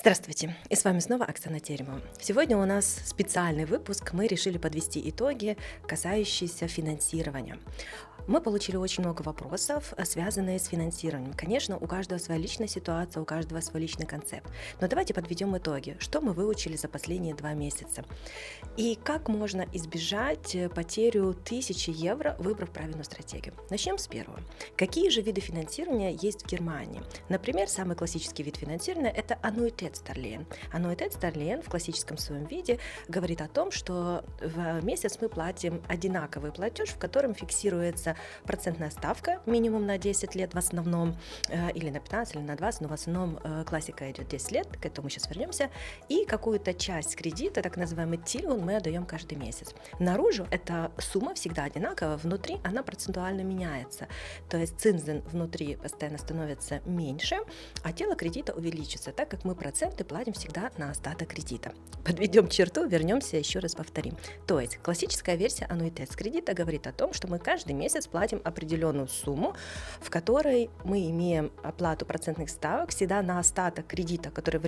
Здравствуйте, и с вами снова Оксана Теремова. Сегодня у нас специальный выпуск, мы решили подвести итоги, касающиеся финансирования. Мы получили очень много вопросов, связанные с финансированием. Конечно, у каждого своя личная ситуация, у каждого свой личный концепт. Но давайте подведем итоги, что мы выучили за последние 2 месяца. И как можно избежать потерю 1000 евро, выбрав правильную стратегию. Начнем с первого. Какие же виды финансирования есть в Германии? Например, самый классический вид финансирования – это Annuitätsdarlehen. Annuitätsdarlehen в классическом своем виде говорит о том, что в месяц мы платим одинаковый платеж, в котором фиксируется процентная ставка минимум на 10 лет в основном, или на 15, или на 20, но в основном классика идет 10 лет, к этому мы сейчас вернемся, и какую-то часть кредита, так называемый Tilgung, мы отдаем каждый месяц. Наружу эта сумма всегда одинакова, внутри она процентуально меняется, то есть цинзен внутри постоянно становится меньше, а тело кредита увеличится, так как мы проценты платим всегда на остаток кредита. Подведем черту, вернемся, еще раз повторим. То есть классическая версия аннуитетс кредита говорит о том, что мы каждый месяц платим определенную сумму, в которой мы имеем оплату процентных ставок всегда на остаток кредита, который в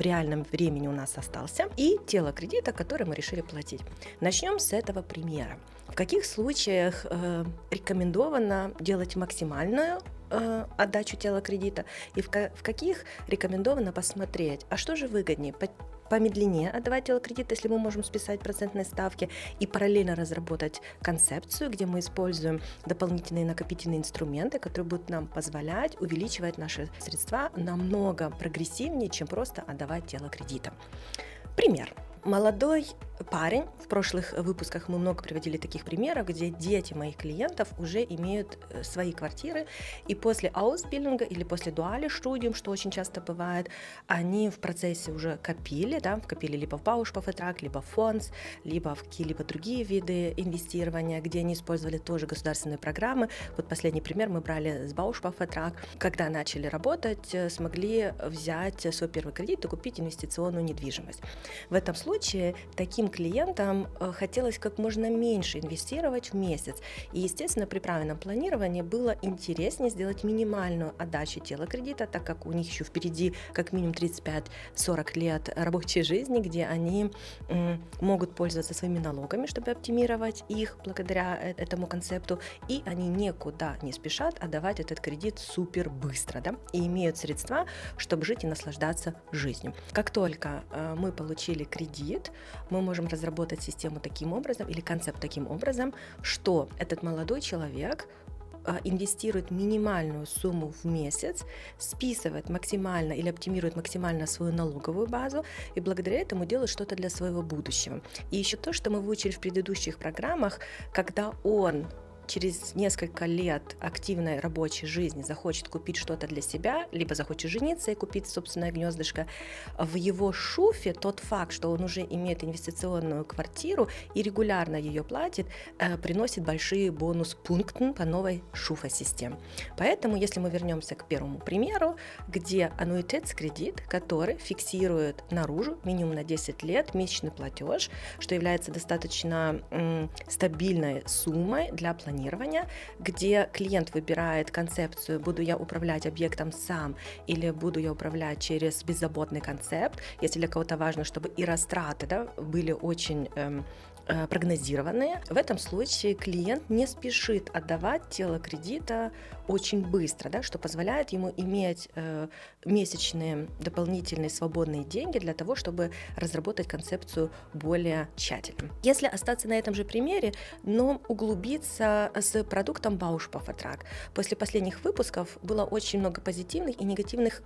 реальном времени у нас остался, и тело кредита, который мы решили платить. Начнем с этого примера. В каких случаях рекомендовано делать максимальную отдачу тела кредита, и в каких рекомендовано посмотреть, а что же выгоднее, помедленнее отдавать тело кредита, если мы можем списать процентные ставки, и параллельно разработать концепцию, где мы используем дополнительные накопительные инструменты, которые будут нам позволять увеличивать наши средства намного прогрессивнее, чем просто отдавать тело кредита. Пример. Молодой парень, в прошлых выпусках мы много приводили таких примеров, где дети моих клиентов уже имеют свои квартиры, и после аусбильдинга или после дуали студиум, что очень часто бывает, они в процессе уже копили либо в Bausparvertrag, либо в фондс, либо в какие-либо другие виды инвестирования, где они использовали тоже государственные программы. Вот последний пример мы брали с Bausparvertrag. Когда начали работать, смогли взять свой первый кредит и купить инвестиционную недвижимость. В этом случае таким клиентам хотелось как можно меньше инвестировать в месяц. И, естественно, при правильном планировании было интереснее сделать минимальную отдачу тела кредита, так как у них еще впереди как минимум 35-40 лет рабочей жизни, где они могут пользоваться своими налогами, чтобы оптимировать их благодаря этому концепту, и они никуда не спешат отдавать этот кредит супер быстро, и имеют средства, чтобы жить и наслаждаться жизнью. Как только мы получили кредит, мы можем разработать систему таким образом или концепт таким образом, что этот молодой человек инвестирует минимальную сумму в месяц, списывает максимально или оптимирует максимально свою налоговую базу и благодаря этому делает что-то для своего будущего. И еще то, что мы выучили в предыдущих программах, когда он через несколько лет активной рабочей жизни захочет купить что-то для себя, либо захочет жениться и купить собственное гнездышко, в его шуфе тот факт, что он уже имеет инвестиционную квартиру и регулярно ее платит, приносит большие бонус-пункты по новой шуфа-системе. Поэтому, если мы вернемся к первому примеру, где аннуитетс-кредит, который фиксирует наружу минимум на 10 лет месячный платеж, что является достаточно стабильной суммой для планирования, где клиент выбирает концепцию, буду я управлять объектом сам или буду я управлять через беззаботный концепт, если для кого-то важно, чтобы и растраты были очень прогнозированные. В этом случае клиент не спешит отдавать тело кредита очень быстро, что позволяет ему иметь месячные дополнительные свободные деньги для того, чтобы разработать концепцию более тщательно. Если остаться на этом же примере, но углубиться с продуктом Bausparvertrag. После последних выпусков было очень много позитивных и негативных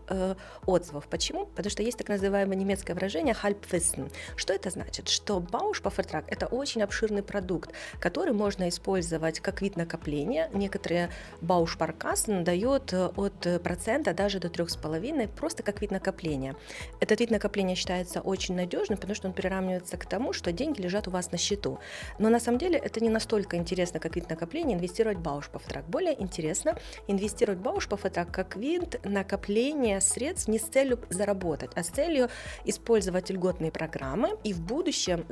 отзывов. Почему? Потому что есть так называемое немецкое выражение Halbwissen. Что это значит? Что Bausparvertrag – это очень обширный продукт, который можно использовать как вид накопления. Некоторые Bausparkassen дают от процента даже до 3,5% просто как вид накопления. Этот вид накопления считается очень надежным, потому что он приравнивается к тому, что деньги лежат у вас на счету. Но на самом деле это не настолько интересно, как вид накопления, инвестировать в Bausparvertrag. Более интересно инвестировать в Bausparvertrag как вид накопления средств не с целью заработать, а с целью использовать льготные программы и в будущем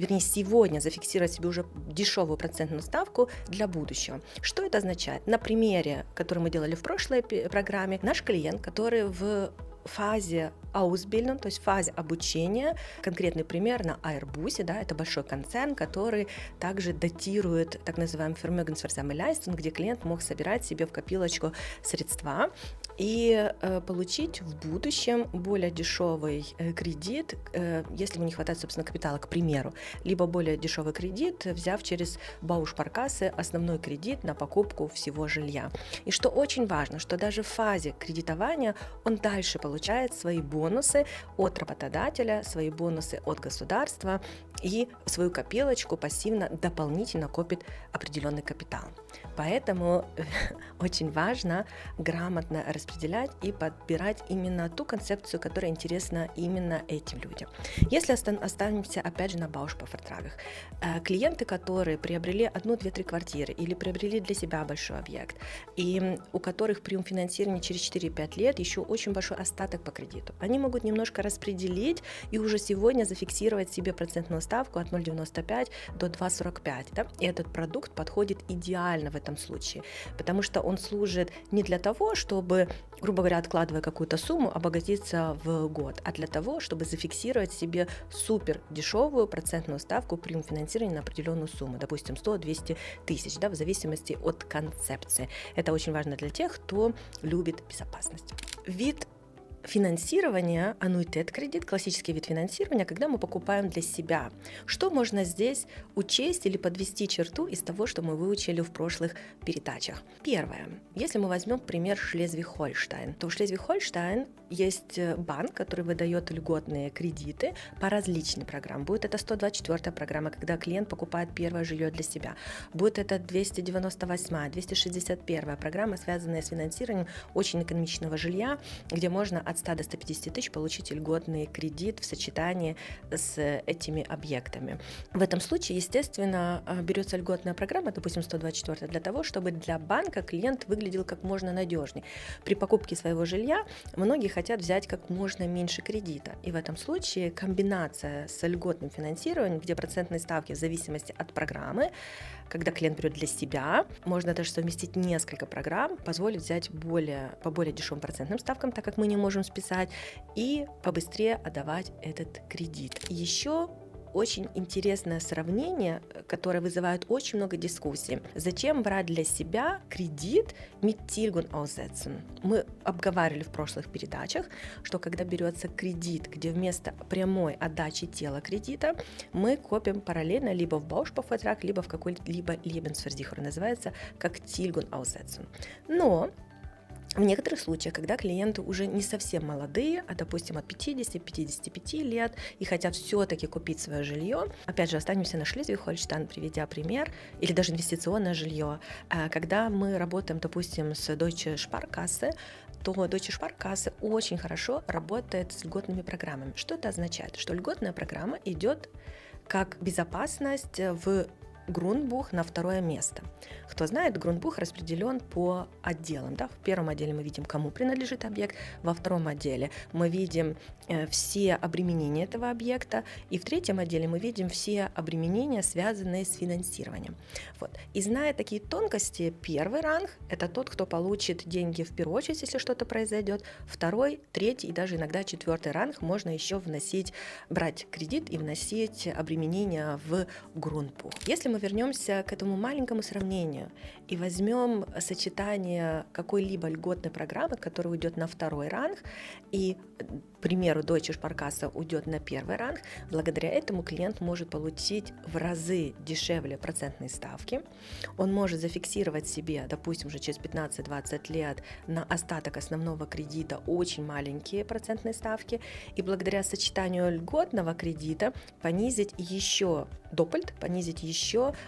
сегодня зафиксировать себе уже дешевую процентную ставку для будущего. Что это означает? На примере, который мы делали в прошлой программе, наш клиент, который в фазе Ausbildung, то есть фазе обучения. Конкретный пример на Airbus, да, это большой концерн, который также датирует так называемый Vermögenswirksame Leistung, где клиент мог собирать себе в копилочку средства и получить в будущем более дешевый кредит, если ему не хватает, собственно, капитала, к примеру, либо более дешевый кредит, взяв через Bausparkasse основной кредит на покупку всего жилья. И что очень важно, что даже в фазе кредитования он дальше получает свои бонусы от работодателя, свои бонусы от государства и свою копилочку пассивно дополнительно копит определенный капитал. Поэтому очень важно грамотно распределять и подбирать именно ту концепцию, которая интересна именно этим людям. Если останемся опять же на Bausparvertragах, клиенты, которые приобрели 1, 2, 3 квартиры или приобрели для себя большой объект, и у которых при финансировании через 4-5 лет еще очень большой остаток по кредиту, они могут немножко распределить и уже сегодня зафиксировать себе процентную ставку от 0,95 до 2,45. Да? И этот продукт подходит идеально в этом случае, потому что он служит не для того, чтобы, грубо говоря, откладывая какую-то сумму, обогатиться в год, а для того, чтобы зафиксировать себе супер дешевую процентную ставку при финансировании на определенную сумму, допустим, 100-200 тысяч, да, в зависимости от концепции. Это очень важно для тех, кто любит безопасность. Вид финансирования, аннуитет-кредит, классический вид финансирования, когда мы покупаем для себя. Что можно здесь учесть или подвести черту из того, что мы выучили в прошлых передачах? Первое. Если мы возьмем пример Шлезвиг-Хольштайн, то в Шлезвиг-Хольштайн есть банк, который выдает льготные кредиты по различным программам. Будет это 124-я программа, когда клиент покупает первое жилье для себя. Будет это 298-я, 261-я программа, связанная с финансированием очень экономичного жилья, где можно от 100 до 150 тысяч получить льготный кредит в сочетании с этими объектами. В этом случае, естественно, берется льготная программа, допустим, 124, для того, чтобы для банка клиент выглядел как можно надежнее. При покупке своего жилья многие хотят взять как можно меньше кредита. И в этом случае комбинация с льготным финансированием, где процентные ставки в зависимости от программы, когда клиент берет для себя, можно даже совместить несколько программ, позволит взять по более дешевым процентным ставкам, так как мы не можем списать, и побыстрее отдавать этот кредит. Еще очень интересное сравнение, которое вызывает очень много дискуссий. Зачем брать для себя кредит mit Tilgung aussetzen? Мы обговаривали в прошлых передачах, что когда берется кредит, где вместо прямой отдачи тела кредита мы копим параллельно либо в Bausparvertrag, либо в какой-либо Lebensversicherung, называется как Tilgung aussetzen. Но в некоторых случаях, когда клиенты уже не совсем молодые, а, допустим, от 50-55 лет и хотят все-таки купить свое жилье, опять же, останемся на Шлезвиг-Хольштайн, приведя пример, или даже инвестиционное жилье, когда мы работаем, допустим, с Deutsche Sparkasse, то Deutsche Sparkasse очень хорошо работает с льготными программами. Что это означает? Что льготная программа идет как безопасность в Grundbuch на второе место. Кто знает, Grundbuch распределен по отделам. Да? В первом отделе мы видим, кому принадлежит объект, во втором отделе мы видим все обременения этого объекта, и в третьем отделе мы видим все обременения, связанные с финансированием. Вот. И зная такие тонкости, первый ранг – это тот, кто получит деньги в первую очередь, если что-то произойдет. Второй, третий и даже иногда четвертый ранг можно еще брать кредит и вносить обременения в Grundbuch. Если мы вернемся к этому маленькому сравнению и возьмем сочетание какой-либо льготной программы, которая уйдет на второй ранг, и, к примеру, Deutsche Sparkasse уйдет на первый ранг, благодаря этому клиент может получить в разы дешевле процентные ставки, он может зафиксировать себе, допустим, уже через 15-20 лет на остаток основного кредита очень маленькие процентные ставки, и благодаря сочетанию льготного кредита понизить еще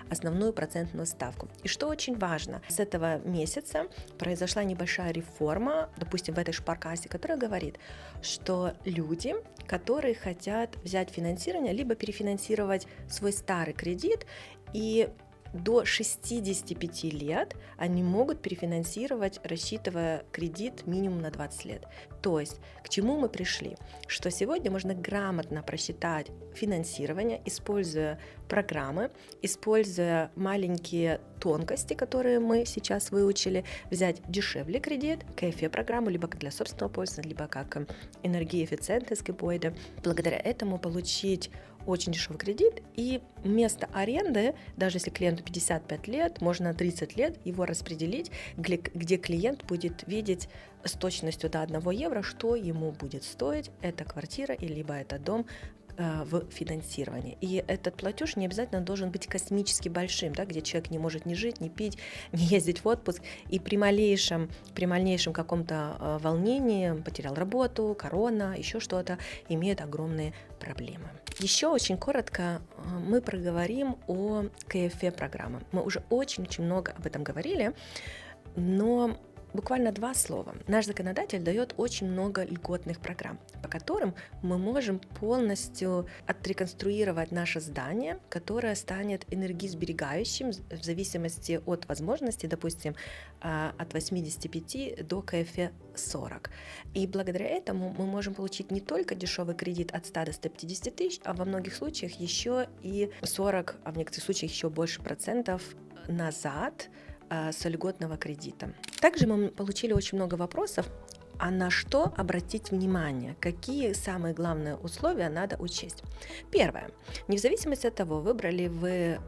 основную процентную ставку. И что очень важно, с этого месяца произошла небольшая реформа, допустим, в этой шпаркассе, которая говорит, что люди, которые хотят взять финансирование, либо перефинансировать свой старый кредит, и до 65 лет они могут перефинансировать, рассчитывая кредит минимум на 20 лет. То есть, к чему мы пришли? Что сегодня можно грамотно просчитать финансирование, используя программы, используя маленькие тонкости, которые мы сейчас выучили, взять дешевле кредит, КФЕ-программу, либо как для собственного пользования, либо как энергоэффициентность Gebäude. Благодаря этому получить очень дешевый кредит, и вместо аренды, даже если клиенту 55 лет, можно 30 лет его распределить, где клиент будет видеть с точностью до 1 евро, что ему будет стоить эта квартира, либо этот дом в финансировании. И этот платеж не обязательно должен быть космически большим, да, где человек не может ни жить, ни пить, не ездить в отпуск, и при малейшем каком-то волнении, потерял работу, корона, еще что-то, имеют огромные проблемы. Еще очень коротко мы проговорим о КФЕ программе. Мы уже очень много об этом говорили, но буквально 2 слова. Наш законодатель дает очень много льготных программ, по которым мы можем полностью отреконструировать наше здание, которое станет энергосберегающим в зависимости от возможностей, допустим, от 85 до КФЕ 40. И благодаря этому мы можем получить не только дешевый кредит от 100 до 150 тысяч, а во многих случаях еще и 40, а в некоторых случаях еще больше процентов назад с льготного кредита. Также мы получили очень много вопросов, а на что обратить внимание, какие самые главные условия надо учесть. Первое. Не в зависимости от того, выбрали вы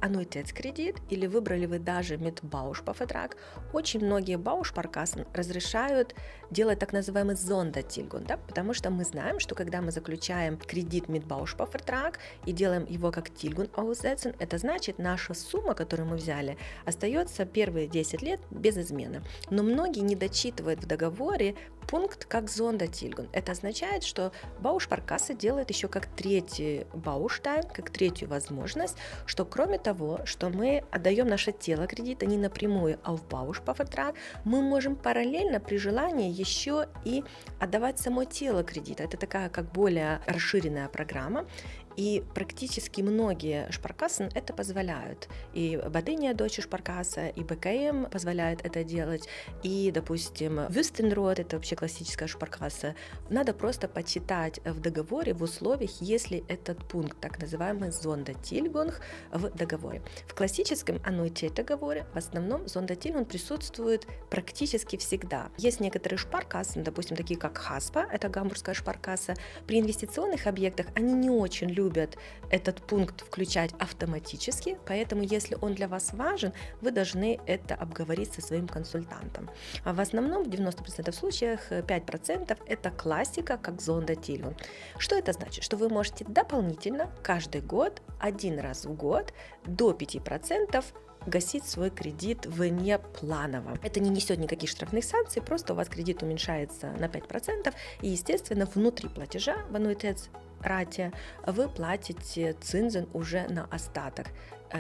аннуитетскредит или выбрали вы даже Mietbausparvertrag, очень многие Bausparkassen разрешают делать так называемый Sondertilgung, да, потому что мы знаем, что когда мы заключаем кредит Mietbausparvertrag и делаем его как Tilgung aussetzen, это значит, наша сумма, которую мы взяли, остается первые 10 лет без измены. Но многие не дочитывают в договоре пункт как Sondertilgung. Это означает, что Bausparkasse делает еще как третий Baustein, как третью возможность, что кроме того, что мы отдаем наше тело кредита не напрямую, а в Bausparvertrag, мы можем параллельно при желании еще и отдавать само тело кредита. Это такая как более расширенная программа. И практически многие шпаркаssen это позволяют. И Бадыния Deutsche Sparkasse, и БКМ позволяет это делать. И, допустим, Wüstenrot, это вообще классическая шпаркасса. Надо просто почитать в договоре, в условиях, если этот пункт, так называемый Sondertilgung, в договоре. В классическом аннуитет-договоре в основном Sondertilgung присутствует практически всегда. Есть некоторые шпаркаssen, допустим, такие как Haspa, это гамбургская шпаркасса. При инвестиционных объектах они не очень любят этот пункт включать автоматически, поэтому если он для вас важен, вы должны это обговорить со своим консультантом. А в основном в 90% случаях 5% это классика как Sondertilgung. Что это значит? Что вы можете дополнительно каждый год, один раз в год до 5% гасить свой кредит внепланово. Это не несет никаких штрафных санкций, просто у вас кредит уменьшается на 5%, и, естественно, внутри платежа в аннуитетсрате вы платите цинзен уже на остаток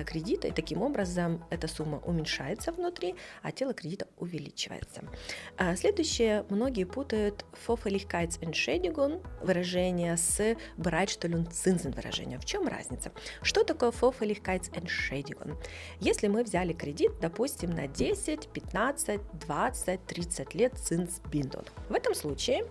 кредита, и таким образом эта сумма уменьшается внутри, а тело кредита увеличивается. Следующее, многие путают Vorfälligkeitsentschädigung выражение с Bereitstellungszinsen выражение. В чем разница? Что такое Vorfälligkeitsentschädigung? Если мы взяли кредит, допустим, на 10, 15, 20, 30 лет Zinsbindung. В этом случае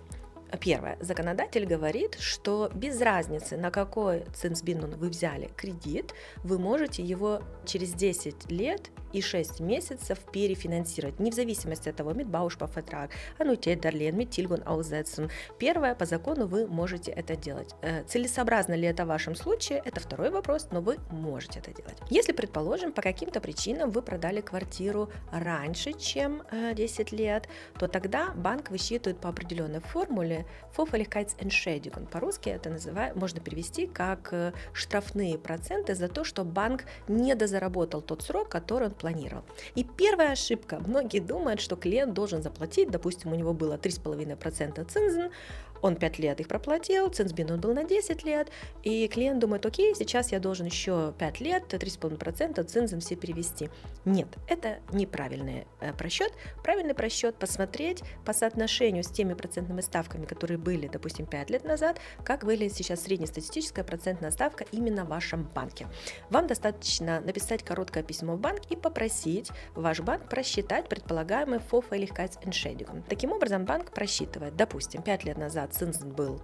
первое. Законодатель говорит, что без разницы, на какой Zinsbindung вы взяли кредит, вы можете его через 10 лет и 6 месяцев перефинансировать, не в зависимости от того, Mietbausparvertrag, Annuitätsdarlehen, Miettilgung aussetzen. Первое, по закону вы можете это делать. Целесообразно ли это в вашем случае, это второй вопрос, но вы можете это делать. Если, предположим, по каким-то причинам вы продали квартиру раньше, чем 10 лет, то тогда банк высчитывает по определенной формуле Vorfälligkeitsentschädigung. По-русски это можно перевести как штрафные проценты за то, что банк не дозаработал тот срок, который он планировал. И первая ошибка. Многие думают, что клиент должен заплатить, допустим, у него было 3,5% цинзен, он 5 лет их проплатил, Zinsbindung был на 10 лет, и клиент думает, окей, сейчас я должен еще 5 лет, 3,5% цинзен все перевести. Нет, это неправильный просчет. Правильный просчет посмотреть по соотношению с теми процентными ставками, которые были, допустим, 5 лет назад, как выглядит сейчас среднестатистическая процентная ставка именно в вашем банке. Вам достаточно написать короткое письмо в банк и попросить ваш банк просчитать предполагаемый Vorfälligkeitsentschädigung. Таким образом, банк просчитывает, допустим, 5 лет назад цинзен был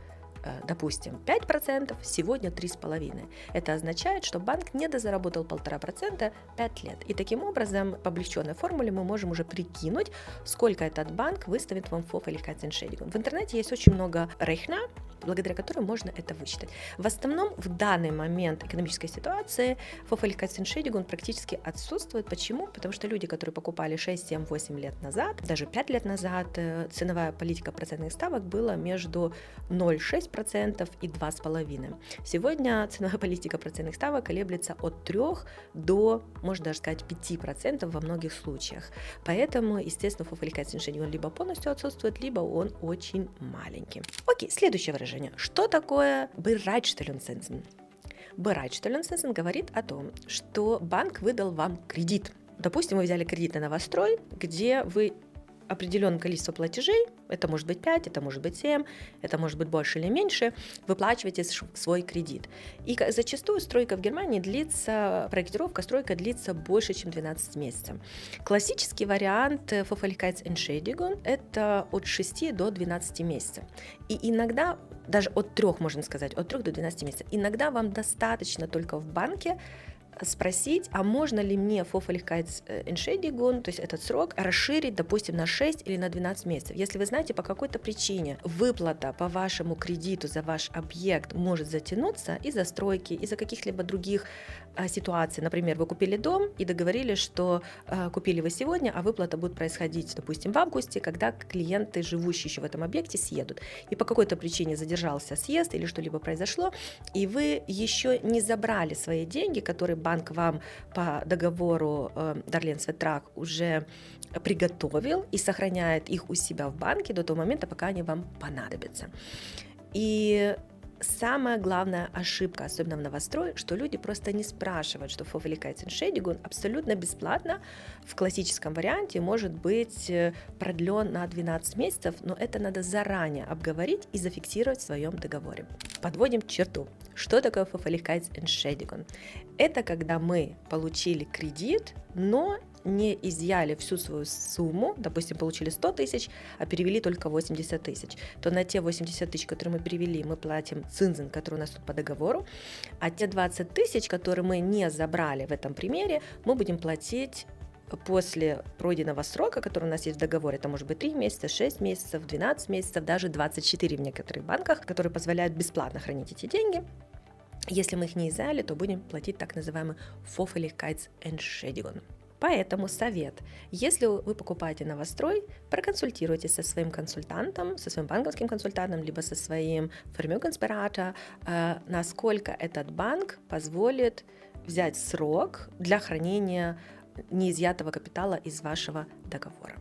допустим, 5%, сегодня 3,5%. Это означает, что банк недозаработал 1,5% 5 лет. И таким образом, по облегченной формуле мы можем уже прикинуть, сколько этот банк выставит вам Vorfälligkeitsentschädigung. В интернете есть очень много рехна, благодаря которым можно это высчитать. В основном в данный момент экономической ситуации Vorfälligkeitsentschädigung практически отсутствует. Почему? Потому что люди, которые покупали 6, 7, 8 лет назад, даже 5 лет назад, ценовая политика процентных ставок была между 0,6% и 2,5%. Сегодня ценовая политика процентных ставок колеблется от 3 до, можно даже сказать, 5% во многих случаях. Поэтому, естественно, Vorfälligkeitsentschädigung либо полностью отсутствует, либо он очень маленький. Окей, следующее выражение. Что такое Bereitstellungszinsen? Bereitstellungszinsen говорит о том, что банк выдал вам кредит. Допустим, вы взяли кредит на новострой, где вы определенное количество платежей, это может быть 5, это может быть 7, это может быть больше или меньше, выплачиваете свой кредит. И зачастую стройка в Германии проектировка, стройка длится больше, чем 12 месяцев. Классический вариант Vorfälligkeitsentschädigung – это от 6 до 12 месяцев. И иногда, даже от 3, можно сказать, от 3 до 12 месяцев, иногда вам достаточно только в банке спросить, а можно ли мне Vorfälligkeitsentschädigung, то есть этот срок, расширить, допустим, на 6 или на 12 месяцев. Если вы знаете, по какой-то причине выплата по вашему кредиту за ваш объект может затянуться из-за стройки, из-за каких-либо других ситуаций. Например, вы купили дом и договорились, что купили вы сегодня, а выплата будет происходить, допустим, в августе, когда клиенты, живущие еще в этом объекте, съедут. И по какой-то причине задержался съезд или что-либо произошло, и вы еще не забрали свои деньги, которые банк вам по договору Darlehensvertrag уже приготовил и сохраняет их у себя в банке до того момента, пока они вам понадобятся. И самая главная ошибка, особенно в новострое, что люди просто не спрашивают, что Vorfälligkeitsentschädigung абсолютно бесплатно в классическом варианте может быть продлен на 12 месяцев, но это надо заранее обговорить и зафиксировать в своем договоре. Подводим черту. Что такое Vorfälligkeitsentschädigung? Это когда мы получили кредит, но не изъяли всю свою сумму, допустим, получили 100 тысяч, а перевели только 80 тысяч, то на те 80 тысяч, которые мы перевели, мы платим цинзен, который у нас тут по договору, а те 20 тысяч, которые мы не забрали в этом примере, мы будем платить после пройденного срока, который у нас есть в договоре. Это может быть 3 месяца, 6 месяцев, 12 месяцев, даже 24 в некоторых банках, которые позволяют бесплатно хранить эти деньги. Если мы их не изъяли, то будем платить так называемый Vorfälligkeitsentschädigung. Поэтому совет. Если вы покупаете новострой, проконсультируйтесь со своим консультантом, со своим банковским консультантом, либо со своим Vermögensberater, насколько этот банк позволит взять срок для хранения неизъятого капитала из вашего договора.